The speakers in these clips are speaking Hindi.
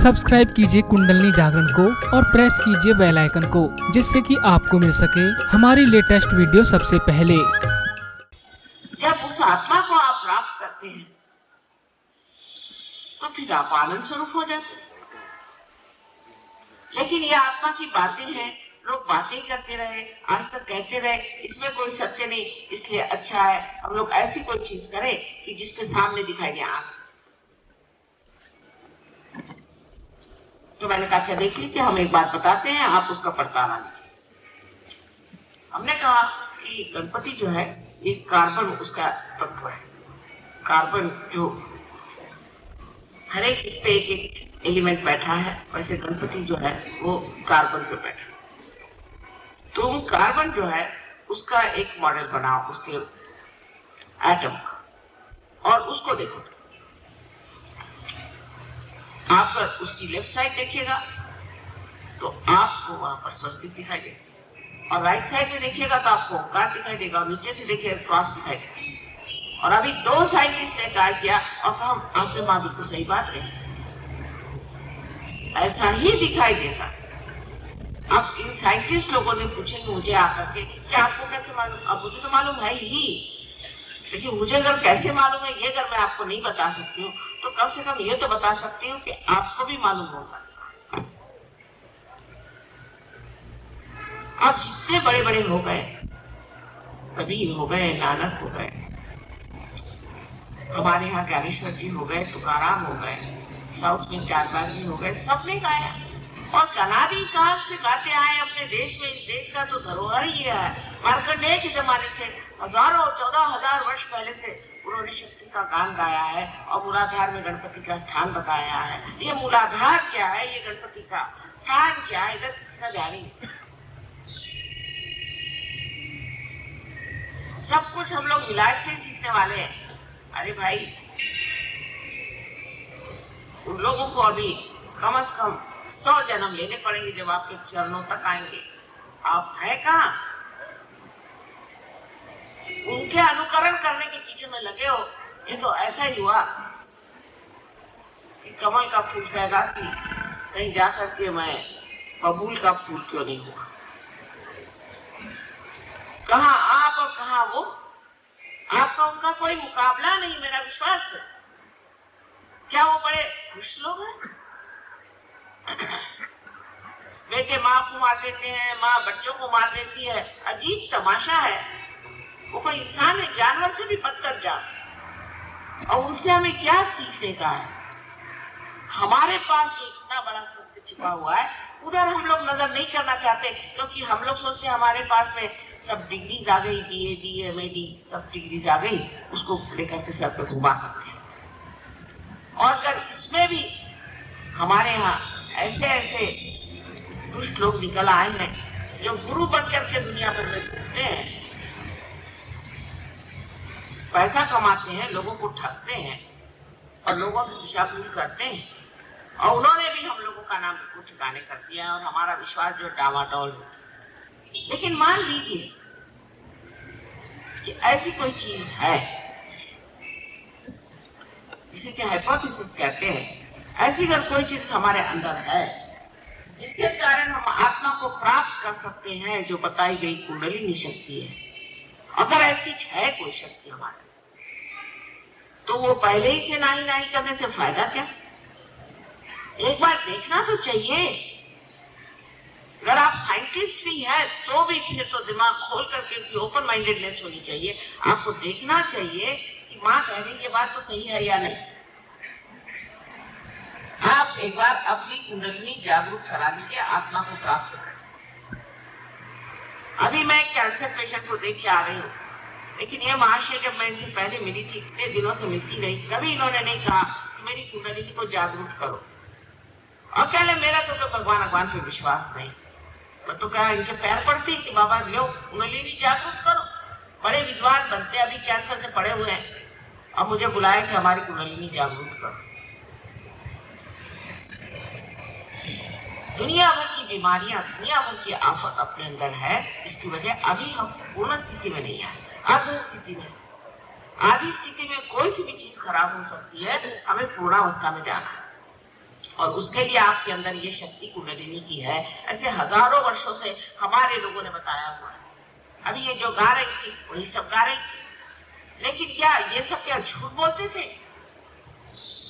सब्सक्राइब कीजिए कुंडलिनी जागरण को और प्रेस कीजिए बेल आइकन को, जिससे कि आपको मिल सके हमारी लेटेस्ट वीडियो सबसे पहले। जब उस आत्मा को आप प्राप्त करते हैं तो फिर आप आनंद स्वरूप हो जाते हैं। लेकिन ये आत्मा की बातें हैं, लोग बातें करते रहे, आज तक कहते रहे, इसमें कोई सत्य नहीं, इसलिए अच्छा है हम लोग ऐसी कोई चीज करें कि जिसके सामने दिखाई दे आंख। तो मैंने कहा अच्छा देख लीजिए, हम एक बात बताते हैं, आप उसका पड़ताला लीजिए। हमने कहा कि गणपति जो है एक कार्बन उसका तत्व है। कार्बन जो हर एक इस पे एक एलिमेंट बैठा है, वैसे गणपति जो है वो कार्बन पे बैठा है। तो कार्बन जो है उसका एक मॉडल बनाओ, उसके एटम का, और उसको देखो। आप अगर उसकी लेफ्ट साइड देखिएगा तो आपको वहां पर स्वस्तिक दिखाई देगा, और राइट साइड में देखिएगा तो आपको ओंकार दिखाई देगा, और नीचे से देखिएगा क्रॉस दिखाई देगा। और अभी दो साइंटिस्ट ने कार्य किया और हम आपने माँ बिल्कुल सही बात रही, ऐसा ही दिखाई देता। अब इन साइंटिस्ट लोगों ने पूछे मुझे आकर के कि आपको कैसे मालूम? अब मुझे तो मालूम है ही, लेकिन मुझे अगर कैसे मालूम है ये अगर मैं आपको नहीं बता सकती हूँ तो कम से कम ये तो बता सकती हूँ कि आपको भी मालूम हो सकता है। आप जितने बड़े बड़े हो गए, कबीर हो गए, नानक हो गए, हमारे यहाँ ज्ञानेश्वर जी हो गए, तुकाराम हो गए, साउथ में चारबाग जी हो गए, सबने गाया और अनादि काल से गाते आए अपने देश में। इस देश का तो धरोहर ही है। मार्कंडेय के जमाने से हजारों 14,000 वर्ष पहले से उन्होंने शक्ति का गान गाया है और मूलाधार में गणपति का स्थान बताया है। ये मूलाधार क्या है, ये गणपति का स्थान क्या है, इधर किसका जानी। सब कुछ हम लोग विलायत से सीखने वाले हैं। अरे भाई, उन लोगों को अभी कम से कम 100 जन्म लेने पड़ेंगे जब आपके चरणों तक आएंगे। आप है कहाँ? उनके अनुकरण करने के पीछे में लगे हो। ये तो ऐसा ही हुआ कि कमल का फूल कहेगा कि कहीं जाकर के मैं बबूल का फूल क्यों नहीं हुआ। कहाँ आप और कहाँ वो, आपका उनका कोई मुकाबला नहीं, मेरा विश्वास है। क्या वो बड़े खुश लोग हैं? बेटे माँ को मार देते हैं, माँ बच्चों को मार देती है, अजीब तमाशा है। वो कोई इंसान है, जानवर से भी बदतर जान। और उनसे हमें क्या सीखने का है? हमारे पास जो इतना बड़ा सत्य छिपा हुआ है, उधर हम लोग नजर नहीं करना चाहते, क्योंकि हम लोग सोचते हैं हमारे पास में सब डिग्रीज आ गई, BA, DA, MD, सब डिग्रीज आ गई, उसको लेकर के सर पे घुमा सकते हैं। और अगर इसमें भी हमारे यहाँ ऐसे ऐसे दुष्ट लोग निकल आए हैं जो गुरु बनकर के दुनिया भर में घूमते हैं, पैसा कमाते हैं, लोगों को ठगते हैं और लोगों की दिशा भूल करते हैं, और उन्होंने भी हम लोगों का नाम बिल्कुल ठिकाने कर दिया है और हमारा विश्वास जो डावाडोल हो। लेकिन मान लीजिए कि ऐसी कोई चीज है जिसे कि हाइपोथेसिस कहते हैं, ऐसी अगर कोई चीज हमारे अंदर है जिसके कारण हम आत्मा को प्राप्त कर सकते हैं, जो बताई गई कुंडलिनी शक्ति है, अगर ऐसी है कोई शक्ति हमारे, तो वो पहले ही से नाही करने से फायदा क्या? एक बार देखना तो चाहिए। अगर आप साइंटिस्ट भी हैं तो भी फिर तो दिमाग खोल करके ओपन माइंडेडनेस होनी चाहिए। आपको देखना चाहिए कि माँ कह रही ये बात तो सही है या नहीं। आप एक बार अपनी कुंडलिनी जागरूक करा लीजिए, आत्मा को प्राप्त करें। अभी मैं कैंसर पेशेंट को देख के आ रही हूँ, लेकिन ये महाशय जब मैं इनसे पहले मिली थी, इतने दिनों से मिलती रही, कभी इन्होंने नहीं कहा कि मेरी कुंडलिनी को जागरूक करो। और कह ले मेरा तो भगवान पे विश्वास नहीं, तो क्या इनके पैर पड़ती कि बाबा लो कुंडलिनी जागरूक करो। बड़े विद्वान बनते अभी कैंसर से पड़े हुए हैं, अब मुझे बुलाया कि हमारी कुंडलिनी जागरूक करो। दुनिया भर की बीमारियां, दुनिया भर की आफत अपने अंदर है, इसकी वजह अभी हम पूर्ण स्थिति में नहीं आए, आधी स्थिति में। आधी स्थिति में कोई सी भी चीज खराब हो सकती है, हमें पूर्णावस्था में जाना है। और उसके लिए आपके अंदर ये शक्ति कुंडलिनी की है। ऐसे हजारों वर्षों से हमारे लोगों ने बताया हुआ है। अभी ये जो गा रही थी वही सब गा रही थी, लेकिन क्या ये सब क्या झूठ बोलते थे?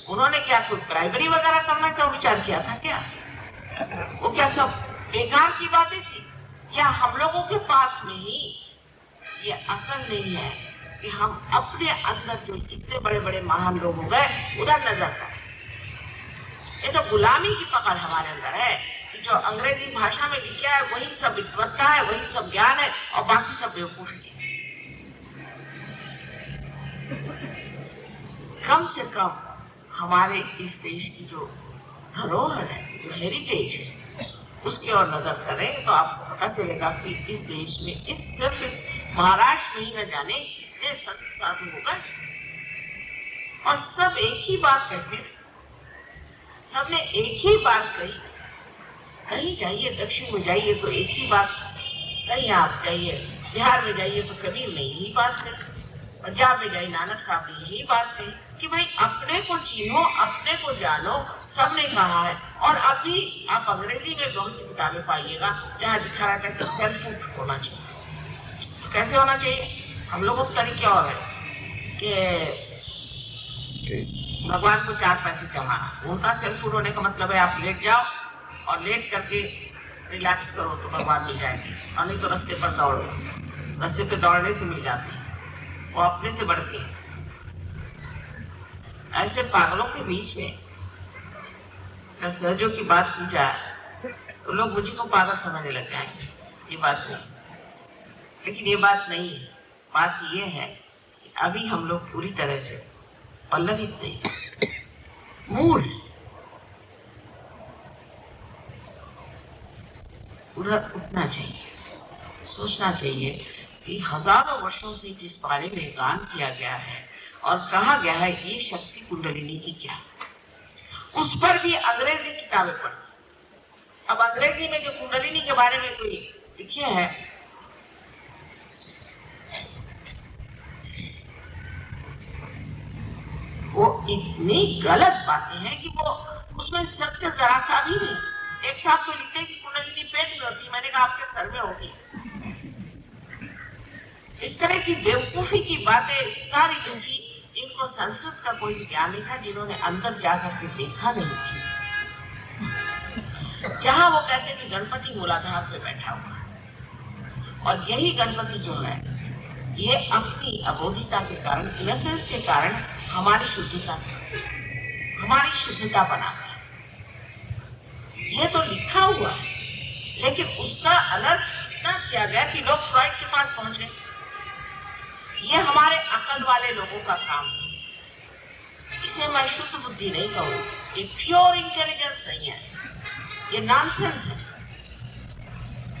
उन्होंने क्या कोई प्राइमरी वगैरह करने का विचार किया था क्या? वो क्या सब बेकार की बातें थी? या हम लोगों के पास में ही ये अकल नहीं है कि हम अपने अंदर जो इतने बड़े बड़े महान लोग हो गए उधर नजर करें? ये तो गुलामी की पकड़ हमारे अंदर है कि जो अंग्रेजी भाषा में लिखा है वही सब विद्वत्ता है, वही सब ज्ञान है और बाकी सब बेवकूफी है। कम से कम हमारे इस देश की जो धरोहर है, जो हेरिटेज है, उसकी ओर नजर करें तो आपको पता चलेगा कि इस देश में सिर्फ इस महाराष्ट्र में ही न जाने कितने संत साधु हो गए और सब एक ही बात कहते हैं। सबने एक ही बात कही, कहीं जाइए, दक्षिण में जाइए तो एक ही बात, कहीं आप जाइए बिहार में जाइए तो कबीर ने यही बात कही, पंजाब में जाइए नानक साहब ने यही बात कही कि भाई अपने को चीनो, अपने को जानो, सबने कहा है। और अभी आप अंग्रेजी में बहुत सी किताबें पाइएगा जहाँ लिखा रहता है कि सेल्फ होना चाहिए। कैसे होना चाहिए? हम लोगों के तरीके और है कि भगवान को 4 पैसे जमाना। उनका सेल्फ फूड होने का मतलब है आप लेट जाओ और लेट करके रिलैक्स करो तो भगवान मिल जाएंगे, और नहीं तो रास्ते पर दौड़ो। रास्ते पे दौड़ने से मिल जाते हैं, वो अपने से बढ़ते हैं। ऐसे पागलों के बीच में जब सहजों की बात की जाए तो लोग मुझे को पागल समझने लग जाएंगे। ये बात नहीं, लेकिन ये बात नहीं है। बात ये है कि अभी हम लोग पूरी तरह से पल्लवित नहीं, मूड उधर उठना चाहिए, सोचना चाहिए कि हजारों वर्षों से जिस बारे में गान किया गया है और कहा गया है कि ये शक्ति कुंडलिनी की क्या, उस पर भी अंग्रेजी किताबें पढ़ी। अब अंग्रेजी में जो कुंडलिनी के बारे में कोई लिखे हैं, वो इतनी गलत बातें हैं कि वो उसमें सत्य जरा सा भी नहीं। एक साहब तो लिखते हैं कि कुंडलिनी पेट में होती, मैंने कहा आपके सर में होगी। इस तरह की बेवकूफी की बातें सारी लिखी, इनको संस्कृत का कोई ज्ञान नहीं था, जिन्होंने अंदर जाकर के देखा नहीं थी। जहां वो कहते कि गणपति मूलाधार पे बैठा हुआ है, और यही गणपति जो है ये अपनी अबोधिता के कारण, इनोसेंस के कारण हमारी शुद्धता बना है। ये तो लिखा हुआ है, लेकिन उसका अनर्थ इतना किया गया कि लोग फ्रॉइड के पास पहुंच गए। ये हमारे अकल वाले लोगों का काम है। इसे मैं शुद्ध बुद्धि नहीं कहूँ, ये प्योर इंटेलिजेंस नहीं है, ये नॉनसेंस है।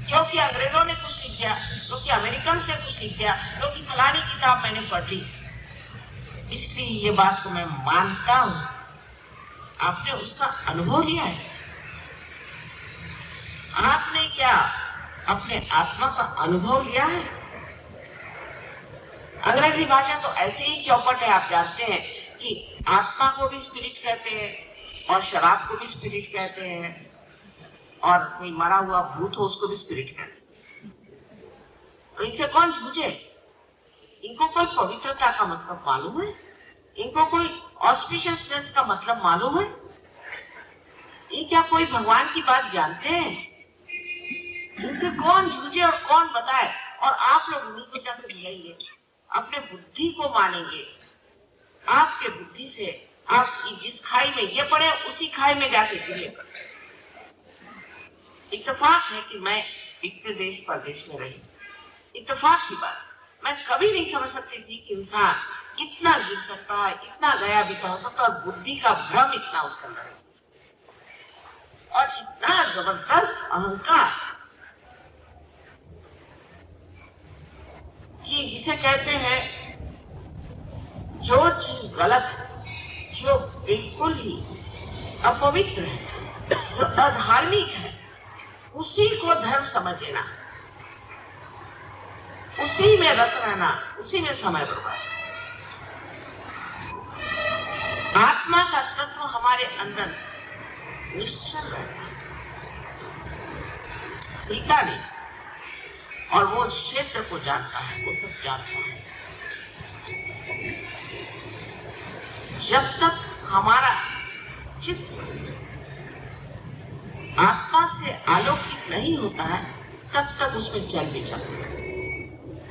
क्योंकि अंग्रेजों ने कुछ लिख दिया, क्योंकि अमेरिकन ने कुछ लिख दिया, क्योंकि फलानी किताब मैंने पढ़ ली, इसलिए ये बात को मैं मानता हूं। आपने उसका अनुभव लिया है? आपने क्या अपने आत्मा का अनुभव लिया है? अंग्रेजी भाषा तो ऐसे ही चौपट है, आप जानते हैं कि आत्मा को भी स्पिरिट कहते हैं और शराब को भी स्पिरिट कहते हैं, और कोई मरा हुआ भूत हो उसको भी स्पिरिट कहते हैं। तो इनसे कौन पूछे? इनको कोई पवित्रता का मतलब मालूम है? इनको कोई ऑस्पिशियसनेस का मतलब मालूम है? ये क्या कोई भगवान की बात जानते हैं? इनसे कौन जूझे और कौन बताए? और आप लोग उन्हीं को जाकर मिलाइए, अपने बुद्धि को मानेंगे। आपके बुद्धि से आप जिस खाई में ये पड़े उसी खाई में जाके गिरे। इत्तेफाक है कि मैं इतने देश परदेश में रही, इत्तेफाक की बात। मैं कभी नहीं समझ सकती थी कि इंसान इतना गिर सकता है, इतना गया बीता हो सकता है, और बुद्धि का भ्रम इतना उसके अंदर है, और इतना जबरदस्त अहंकार कि जिसे कहते हैं जो चीज गलत है, जो बिल्कुल ही अपवित्र है, जो अधार्मिक है, उसी को धर्म समझ लेना, उसी में रत रहना, उसी में समय बर्बाद। आत्मा का तत्व हमारे अंदर निश्चल रहता है, हिलता नहीं, और वो क्षेत्र को जानता है, वो सब जानता है। जब तक हमारा चित्त आत्मा से आलोकित नहीं होता है तब तक उसमें चल भी चलता है,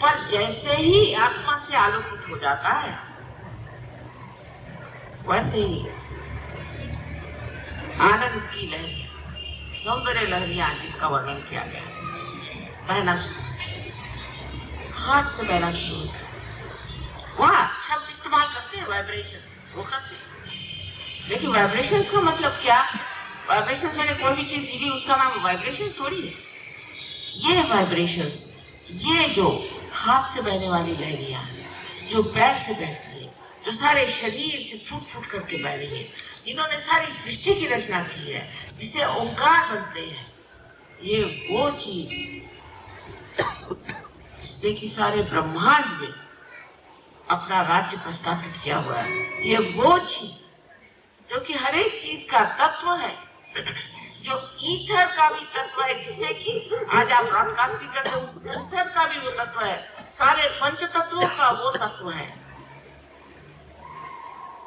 पर जैसे ही आत्मा से आलोकित हो जाता है वैसे ही आनंद की लहरियां, सौंदर्य लहरियां जिसका वर्णन किया गया बहना शुरू, हाथ से बहना शुरू होता है। वहाँ शब्द इस्तेमाल करते हैं वाइब्रेशन, वो करते हैं, लेकिन वाइब्रेशन का मतलब क्या? वाइब्रेशन मैंने कोई भी चीज हिली उसका नाम वाइब्रेशन थोड़ी है। ये वाइब्रेशन, ये जो हाथ से बहने वाली लहरियां, जो पैर से बहती है, जो सारे शरीर से फूट फूट करके बह रही है, जिन्होंने सारी सृष्टि की रचना की है, जिससे ओंकार बनते हैं, ये वो चीज जिसने कि सारे ब्रह्मांड में अपना राज्य प्रस्थापित किया हुआ है, ये वो चीज जो कि हर एक चीज का तत्व है, जो ईथर का भी तत्व है, जिससे कि आज आप ब्रॉडकास्टिंग करते हो, ईथर का भी वो तत्व है, सारे पंच तत्वों का वो तत्व है।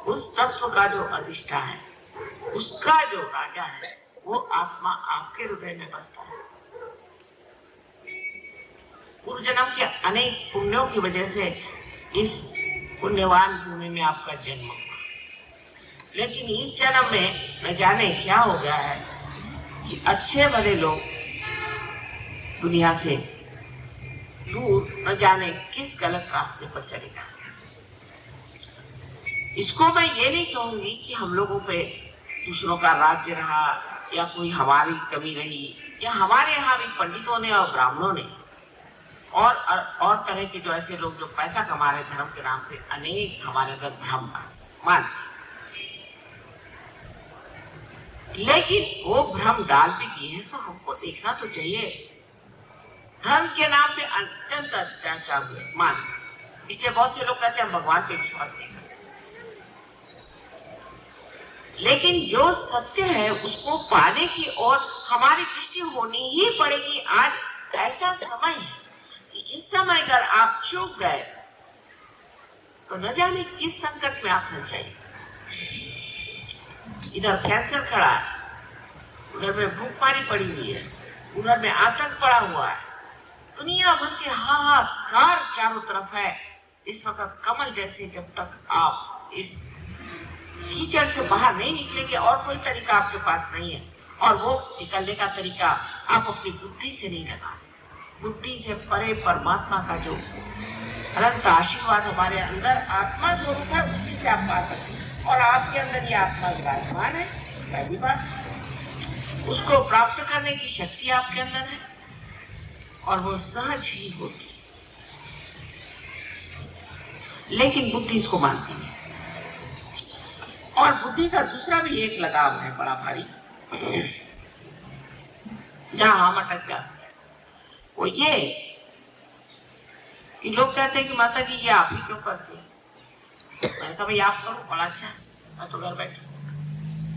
उस तत्व का जो अधिष्ठा है, उसका जो राजा है, वो आत्मा आपके हृदय में बसता है। पूर्व जन्म के अनेक पुण्यों की वजह से इस पुण्यवान भूमि में आपका जन्म हुआ, लेकिन इस जन्म में न जाने क्या हो गया है कि अच्छे भले लोग दुनिया से दूर न जाने किस गलत रास्ते पर चले जाते हैं। इसको मैं ये नहीं कहूंगी कि हम लोगों पे दूसरों का राज्य रहा या कोई हमारी कमी रही, या हमारे यहाँ भी पंडितों ने और ब्राह्मणों ने और तरह के जो ऐसे लोग जो पैसा कमा रहे धर्म के नाम पे, अनेक हमारे अंदर भ्रम मान, लेकिन वो भ्रम डाल भी दिए हैं तो हमको देखना तो चाहिए। धर्म के नाम पे अत्यंत अत्याचार हुए मान, इसलिए बहुत से लोग कहते हैं हम भगवान पे विश्वास नहीं करते, लेकिन जो सत्य है उसको पाने की ओर हमारी दृष्टि होनी ही पड़ेगी। आज ऐसा समय है कि इस समय अगर आप चूक गए तो न जाने किस संकट में आप फंस जाएंगे। इधर कैंसर खड़ा है, उधर में भूखमारी पड़ी हुई है, उधर में आतंक पड़ा हुआ है, दुनिया भर के हाहाकार चारों तरफ है। इस वक्त कमल जैसे जब तक आप इस कीचड़ से बाहर नहीं निकलेंगे और कोई तरीका आपके पास नहीं है, और वो निकलने का तरीका आप अपनी बुद्धि से नहीं लगा, बुद्धि से परे परमात्मा का जो अनंत आशीर्वाद हमारे अंदर आत्मा स्वरूप है, उसी से आप पा सकते हैं। और आपके अंदर ये आत्मा विराजमान है, पहली बात, उसको प्राप्त करने की शक्ति आपके अंदर है और वो सहज ही होती है, लेकिन बुद्धि इसको मानती है। और बुद्धि का दूसरा भी एक लगाव है बड़ा भारी, जहां हम अटक जाते हैं, वो ये कि लोग कहते हैं कि माता जी ये आप ही क्यों करते हैं। मैंने कहा भाई आप करो, बड़ा अच्छा है, मैं तो घर बैठी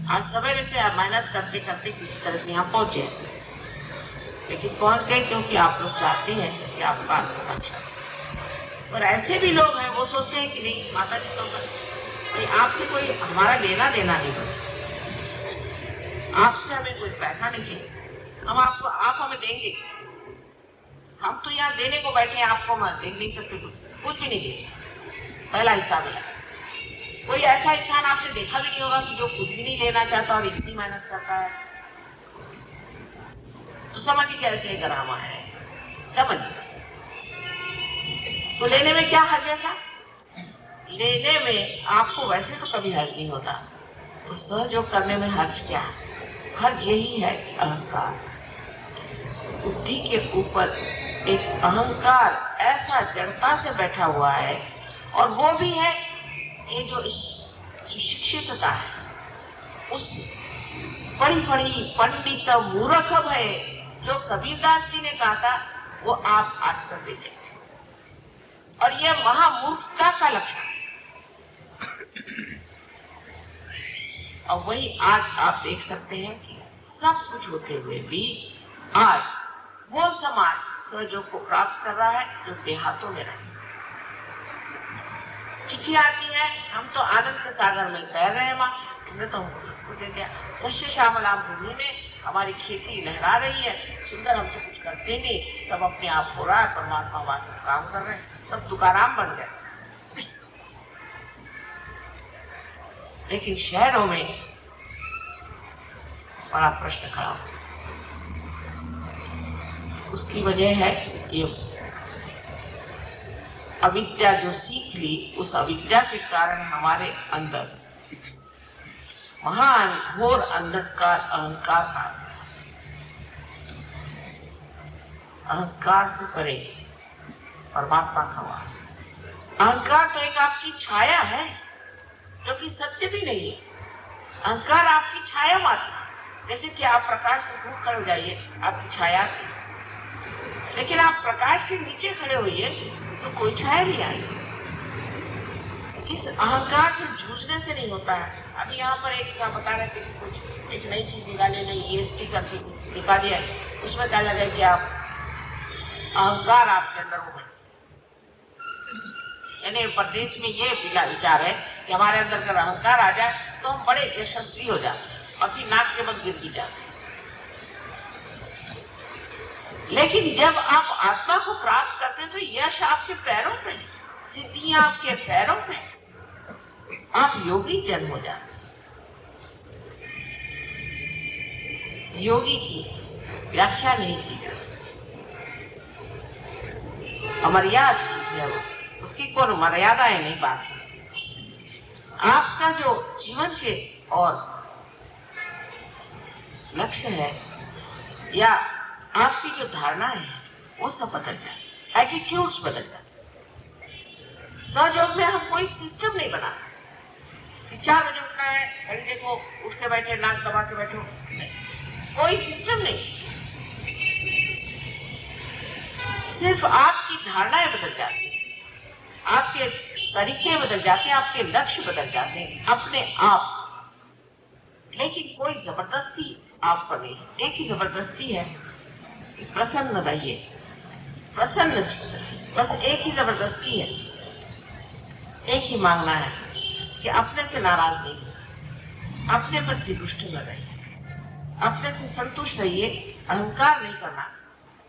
आज सवेरे से मेहनत करते करते किसी तरह से यहाँ पहुंचे, लेकिन पहुंच गए क्योंकि आप लोग चाहते हैं कि आपका साक्षात। और ऐसे भी लोग हैं वो सोचते हैं कि नहीं माता जी तो भाई आपसे कोई हमारा लेना देना नहीं बना, आपसे हमें कोई पैसा नहीं चाहिए, हम आपको आप हमें देंगे, हम तो यहाँ देने को बैठे हैं, आपको हम दे नहीं सकते, कुछ भी नहीं देंगे। पहला हिस्सा मिला। कोई ऐसा इंसान आपने देखा भी नहीं होगा कि जो कुछ भी नहीं लेना चाहता और इतनी मेहनत करता है, तो समझिए कैसे ड्रामा है, समझिए। तो लेने में क्या हर्ज है साहब? लेने में आपको वैसे तो कभी हर्ज नहीं होता, तो सहयोग करने में हर्ज क्या है? हर्ज यही है कि अहंकार, बुद्धि के ऊपर एक अहंकार ऐसा जड़ता से बैठा हुआ है, और वो भी है ये जो सुशिक्षितता है, उस बड़ी बड़ी पंडित मूर्ख है जो कबीरदास जी ने कहा था, वो आप आज कर देते हैं, और यह महामूर्खता का लक्षण है। और वही आज आप देख सकते हैं कि सब कुछ होते हुए भी आज वो समाज सहयोग को प्राप्त कर रहा है जो देहातों में रहे। चिट्ठी आती है, हम तो आनंद के सागर में तैर रहे हैं माँ, तुमने तो हमको सब कुछ दे दिया। सस्य श्यामलाम भूमि में हमारी खेती लहरा रही है, सुंदर, हम तो कुछ करते नहीं, सब अपने आप हो रहा है, परमात्मा वास्तव काम कर रहे हैं, सब तुकाराम बन गए। लेकिन शहरों में बड़ा प्रश्न खड़ा हो, उसकी वजह है ये अविद्या जो सीख ली, उस अविद्या के कारण हमारे अंदर महान घोर अंधकार अहंकार आ गया। अहंकार से परे परमात्मा का वास। अहंकार तो एक आपकी छाया है जो कि सत्य भी नहीं है। अहंकार आपकी छाया मात्र, जैसे कि आप प्रकाश से दूर खड़े हो जाइए, आपकी छाया, लेकिन आप प्रकाश के नीचे खड़े होइए तो कोई छाया नहीं आएगी। इस अहंकार से जूझने से नहीं होता है। अभी यहाँ पर एक बता रहे थे कि कुछ एक नई चीज निकाले, नई ईएसटी करके कुछ निकाली है, उसमें क्या लगे कि आप अहंकार आपके अंदर हो, यानी प्रदेश में ये विचार है कि हमारे अंदर अगर अहंकार आ जाए तो हम बड़े यशस्वी हो जाते, बाकी नाक के बद गिर भी जाते। लेकिन जब आप आत्मा को प्राप्त करते हैं तो यश आपके पैरों पे, सिद्धियां आपके पैरों पे, आप योगी जन हो जाते। योगी की व्याख्या नहीं की जा सकती, अमर्याद चीज है वो, उसकी कोई मर्यादाएं नहीं बात है। आपका जो जीवन के और लक्ष्य है या आपकी जो धारणा है वो सब बदल जाए, एटीट्यूड्स बदल जाए। सहयोग में हम कोई सिस्टम नहीं बना कि 4 बजे उठना है, घड़ी देखो, उठ के बैठे, नाक दबा के बैठो, नहीं, कोई सिस्टम नहीं। सिर्फ आपकी धारणाएं बदल जाती हैं, आपके तरीके बदल जाते हैं, आपके लक्ष्य बदल जाते हैं अपने आप से। लेकिन कोई जबरदस्ती आप पर नहीं। एक ही जबरदस्ती है, प्रसन्न रहिए, प्रसन्न, बस एक ही जबरदस्ती है, एक ही मांगना है कि अपने से नाराज नहीं, अपने प्रति दुष्ट न रहिए, अपने से संतुष्ट रहिए, अहंकार नहीं करना,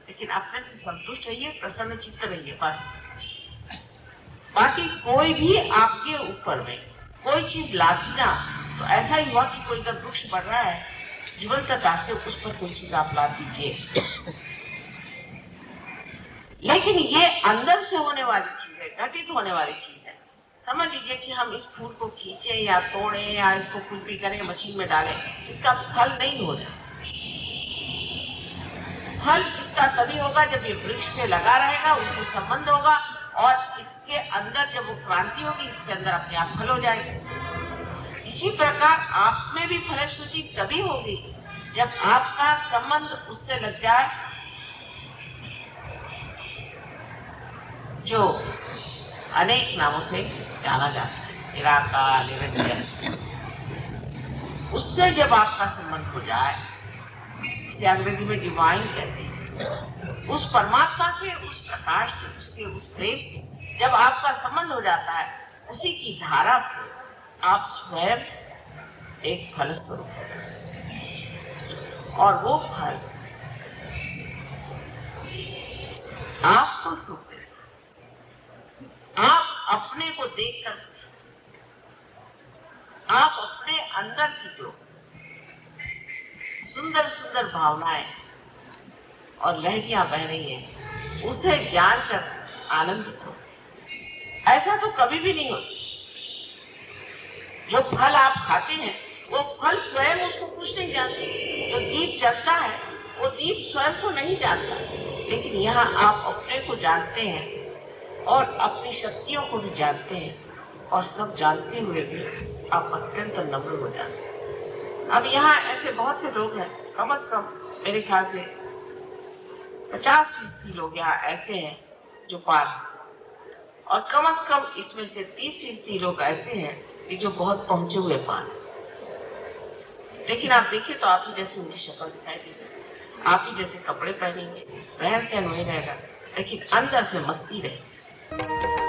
लेकिन अपने से संतुष्ट रहिए, प्रसन्न चित्त रहिए, बस। बाकी कोई भी आपके ऊपर में कोई चीज लादी ना, तो ऐसा ही हुआ कि कोई अगर वृक्ष बढ़ रहा है जीवंतता से, उस पर कोई चीज आप ला दीजिए। लेकिन ये अंदर से होने वाली चीज है, घटित होने वाली चीज है। समझ लीजिए कि हम इस फूल को खींचे या तोड़े या इसको खुरपी करें, मशीन में डालें, इसका फल नहीं हो जाए। फल इसका तभी होगा जब ये वृक्ष पे लगा रहेगा, उससे संबंध होगा, और इसके अंदर जब वो क्रांति होगी, इसके अंदर अपने आप फल हो जाएगी। इसी प्रकार आप में भी फलश्रुति तभी होगी जब आपका संबंध उससे लग जाए जो अनेक नामों से जाना जाता है, निराकार, निरंजन। उससे जब आपका संबंध हो जाए, इसे अंग्रेजी में डिवाइन कहते हैं, उस परमात्मा से, उस प्रकाश से, उसके उस प्रेम से जब आपका संबंध हो जाता है, उसी की धारा से आप स्वयं एक फल स्वरूप है, और वो फल आपको सुख देता। आप अपने को देखकर, आप अपने अंदर की जो सुंदर सुंदर भावनाएं और लहरियां बह रही हैं, उसे जानकर आनंदित हो। ऐसा तो कभी भी नहीं होता। जो फल आप खाते हैं वो फल स्वयं उसको कुछ नहीं जानते। जो दीप जलता है वो दीप स्वयं को नहीं जानता, लेकिन यहाँ आप अपने को जानते हैं और अपनी शक्तियों को भी जानते हैं, और सब जानते हुए भी आप अत्यंत नम्र हो जाते हैं। अब यहाँ ऐसे बहुत से लोग हैं, कम से कम मेरे ख्याल से 50% लोग यहाँ ऐसे हैं जो पार, और कम से कम इसमें से 30% लोग ऐसे हैं कि जो बहुत पहुंचे हुए पार। लेकिन आप देखिए तो आप ही जैसी उनकी शक्ल दिखाई देगी, आप ही जैसे कपड़े पहनेंगे, रहन सहन वही रहेगा, लेकिन अंदर से मस्ती रहेगी।